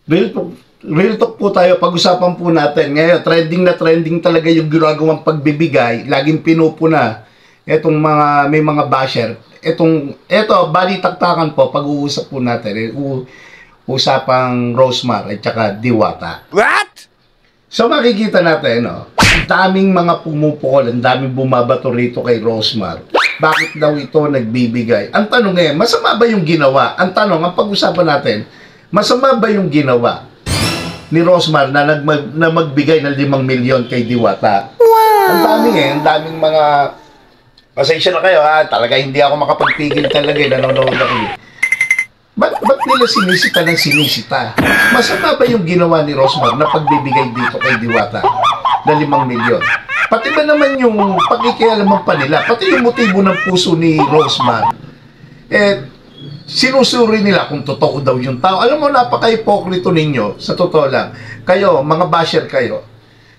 Real talk po tayo, pag-usapan po natin. Ngayon, trending na trending talaga yung ginagawang pagbibigay. Laging pinupuna etong mga, may mga basher. Balitaktakan po, pag-uusap po natin. Usapang Rosemar at saka Diwata. What? So makikita natin, no? Ang daming mga pumupukol, ang daming bumabato rito kay Rosemar. Bakit daw ito nagbibigay? Ang tanong masama ba yung ginawa? Ang tanong, ang pag-usapan natin, masama ba yung ginawa ni Rosemar na magbigay ng 5 milyon kay Diwata? Wow! Ang daming mga... Pasensya na kayo ha, talaga hindi ako makapagpigil talaga, nanonood ako. Ba't nila sinisita ng sinisita? Masama ba yung ginawa ni Rosemar na pagbibigay dito kay Diwata na 5 milyon? Pati ba naman yung pakikialaman pa nila, pati yung motibo ng puso ni Rosemar, sinusuri nila kung totoo daw yung tao. Alam mo, napaka-hipokrito ninyo, sa totoo lang. Kayo, mga basher kayo,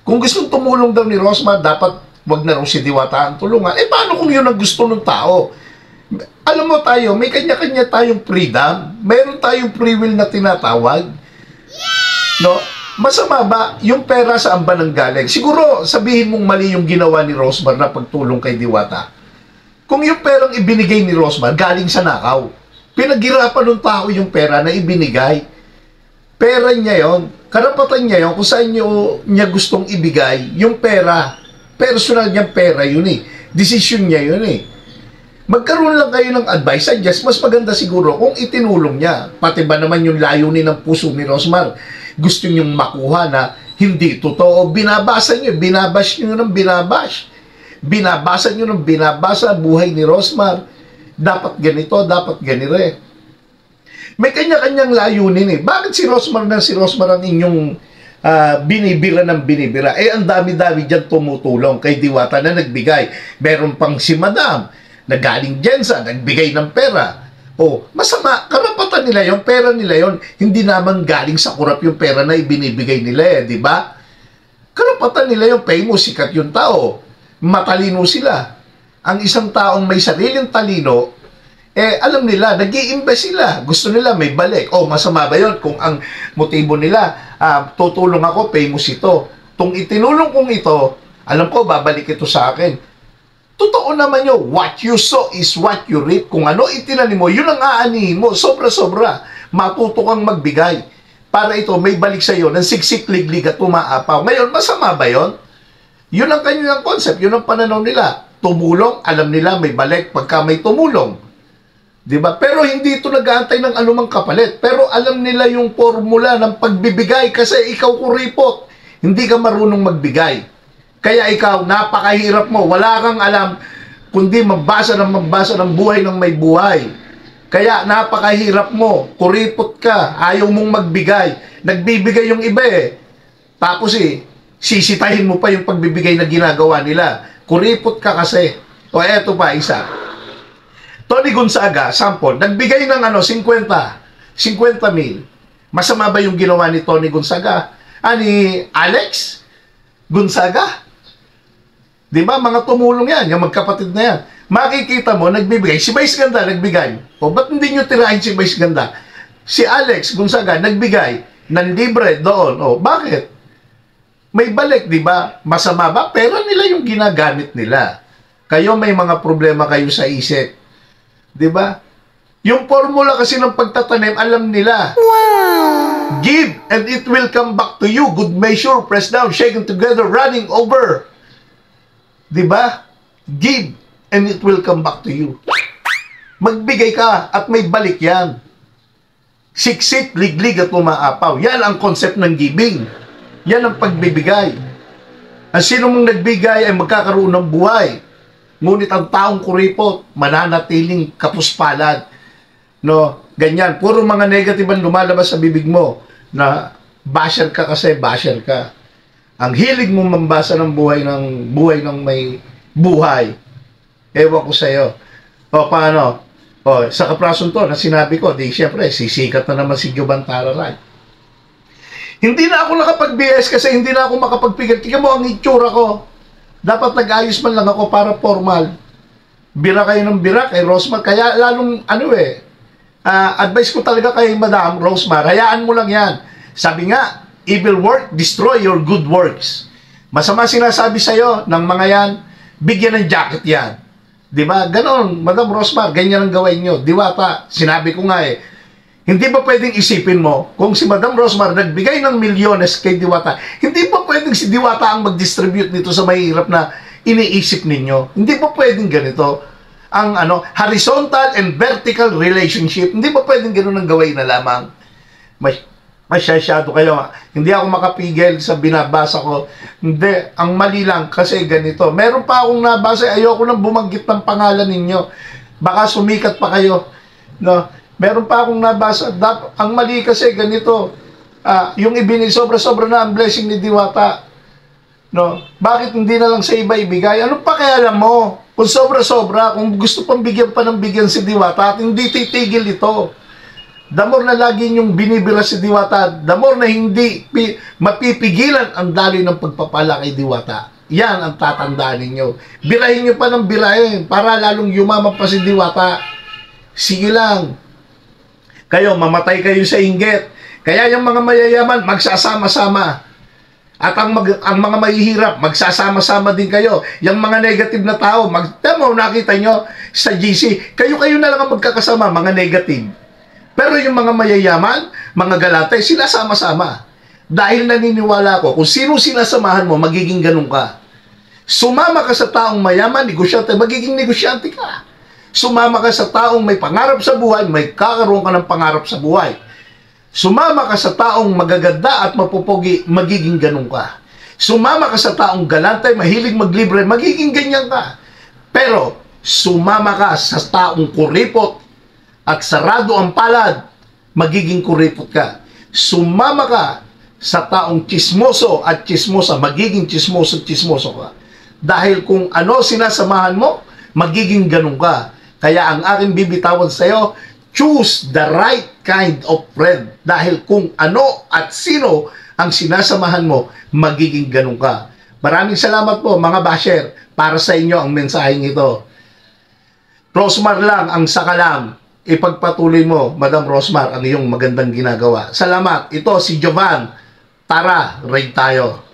kung gustong tumulong daw ni Rosemar, dapat wag na raw si Diwata ang tulungan. Paano kung yun ang gusto ng tao? Alam mo tayo, may kanya-kanya tayong freedom. Meron tayong free will na tinatawag. No? Masama ba yung pera saan ba nanggaling? Siguro sabihin mong mali yung ginawa ni Rosemar na pagtulong kay Diwata. Kung yung perang ibinigay ni Rosemar galing sa nakaw, pinaghirapan ng tao yung pera na ibinigay. Pera niya yon, karapatan niya yon kung saan niya gustong ibigay yung pera. Personal niyang pera yun Decision niya yun Magkaroon lang kayo ng advice, suggest, mas maganda siguro kung itinulong niya. Pati ba naman yung layunin ng puso ni Rosemar? Gusto niyong makuha na hindi totoo. Binabasa niyo, binabash niyo ng binabash. Binabasa niyo ng binabasa buhay ni Rosemar. Dapat ganito, dapat ganito May kanya-kanyang layunin Bakit si Rosemar ang inyong binibira ng binibira? Ang dami-dami dyan tumutulong kay Diwata na nagbigay. Meron pang si Madam na galing dyan sa nagbigay ng pera. Masama, karapatan nila yung pera nila yon, hindi naman galing sa kurap yung pera na ibinibigay nila di ba? Karapatan nila yung famous, sikat yung tao, matalino sila. Ang isang taong may sariling talino, alam nila, nag-i-invest sila. Gusto nila may balik. Masama ba yun? Kung ang motibo nila, tutulong ako, famous ito. Tung itinulong kong ito, alam ko, babalik ito sa akin. Totoo naman yun. What you sow is what you reap. Kung ano itinanim mo, yun ang aanihin mo. Sobra-sobra. Matuto kang magbigay. Para ito, may balik sa iyo ng siksik-liglig at umaapaw. Ngayon, masama ba yun? Yun ang kanilang concept. Yun ang pananaw nila. Tumulong, alam nila may balik pagka may tumulong. Diba? Pero hindi ito nag-aantay ng anumang kapalit. Pero alam nila yung formula ng pagbibigay kasi ikaw kuripot. Hindi ka marunong magbigay. Kaya ikaw, napakahirap mo. Wala kang alam kundi magbasa ng buhay ng may buhay. Kaya napakahirap mo. Kuripot ka. Ayaw mong magbigay. Nagbibigay yung iba Tapos sisitahin mo pa yung pagbibigay na ginagawa nila. Kuripot ka kasi. Eto pa, isa. Tony Gonzaga, sample, nagbigay ng 50 mil. Masama ba yung ginawa ni Tony Gonzaga? Ni Alex Gonzaga? Di ba? Mga tumulong yan, yung magkapatid na yan. Makikita mo, nagbibigay. Si Vice Ganda, nagbigay. Ba't hindi nyo tirahin si Vice Ganda? Si Alex Gonzaga, nagbigay ng libre doon. Bakit? May balik, di ba? Masama ba? Pera nila yung ginagamit nila. Kayo may mga problema kayo sa isip. Diba? Yung formula kasi ng pagtatanim, alam nila. Wow! Give, and it will come back to you. Good measure, pressed down, shaken together, running over. Diba? Give, and it will come back to you. Magbigay ka, at may balik yan. Siksik, liglig, at umaapaw. Yan ang concept ng giving. Yan ang pagbibigay. Ang sino mong nagbigay ay magkakaroon ng buhay. Ngunit ang taong kuripot, mananatiling kapuspalad. Ganyan. Puro mga negative ang lumalabas sa bibig mo na basher ka kasi, basher ka. Ang hilig mo mambasa ng buhay ng may buhay. Ewan ko sa'yo. Paano? Sa kaprason to, na sinabi ko, siyempre, sisikat na naman si Giovanni Tararay. Hindi na ako nakapag-BS kasi hindi na ako makapagpigil. Tingnan mo ang itsura ko. Dapat nag-ayos man lang ako para formal. Bira kayo ng bira kay Rosemar. Kaya lalong, advice ko talaga kay Madam Rosemar, hayaan mo lang yan. Sabi nga, evil work, destroy your good works. Masama sinasabi sa'yo ng mga yan, bigyan ng jacket yan. Diba? Ganon, Madam Rosmar, ganyan ang gawin nyo. Diwata, sinabi ko nga hindi ba pwedeng isipin mo, kung si Madam Rosmar nagbigay ng milyones kay Diwata, hindi ba pwedeng si Diwata ang mag-distribute nito sa mahirap na iniisip ninyo? Hindi ba pwedeng ganito? Ang horizontal and vertical relationship, hindi ba pwedeng gano'n ang gawin na lamang? Masyado kayo. Hindi ako makapigil sa binabasa ko. Hindi, ang mali lang kasi ganito. Meron pa akong nabasa, ayoko nang bumanggit ng pangalan ninyo. Baka sumikat pa kayo. No? Meron pa akong nabasa. Ang mali kasi ganito. Yung sobra-sobra na ang blessing ni Diwata. No? Bakit hindi na lang sa iba ibigay? Ano pa kaya alam mo? Kung sobra-sobra, kung gusto pang bigyan pa ng bigyan si Diwata, at hindi titigil ito. The more na lagi niyong binibira si Diwata, the more na hindi mapipigilan ang daloy ng pagpapala kay Diwata. Yan ang tatandaan ninyo. Birahin niyo pa ng birahin para lalong yumaman pa si Diwata. Sige lang. Kayo, mamatay kayo sa inggit. Kaya yung mga mayayaman, magsasama-sama. At ang mga mahihirap, magsasama-sama din kayo. Yung mga negative na tao, nakita nyo sa GC, kayo-kayo na lang ang magkakasama, mga negative. Pero yung mga mayayaman, mga galatay, sila sama-sama. Dahil naniniwala ko, kung sino sinasamahan mo, magiging ganun ka. Sumama ka sa taong mayaman, negosyante, magiging negosyante ka. Sumama ka sa taong may pangarap sa buhay, may kakaroon ka ng pangarap sa buhay. Sumama ka sa taong magaganda at mapupogi, magiging ganun ka. Sumama ka sa taong galantay, mahilig maglibre, magiging ganyan ka. Pero, sumama ka sa taong kuripot at sarado ang palad, magiging kuripot ka. Sumama ka sa taong chismoso at chismosa, magiging chismoso ka. Dahil kung ano sinasamahan mo, magiging ganun ka. Kaya ang aking bibitawan sa iyo, choose the right kind of friend. Dahil kung ano at sino ang sinasamahan mo, magiging ganun ka. Maraming salamat po mga basher para sa inyo ang mensaheng ito. Rosmar lang ang sakalam. Ipagpatuloy mo, Madam Rosmar, ang iyong magandang ginagawa. Salamat. Ito si Jovan. Tara, raid tayo.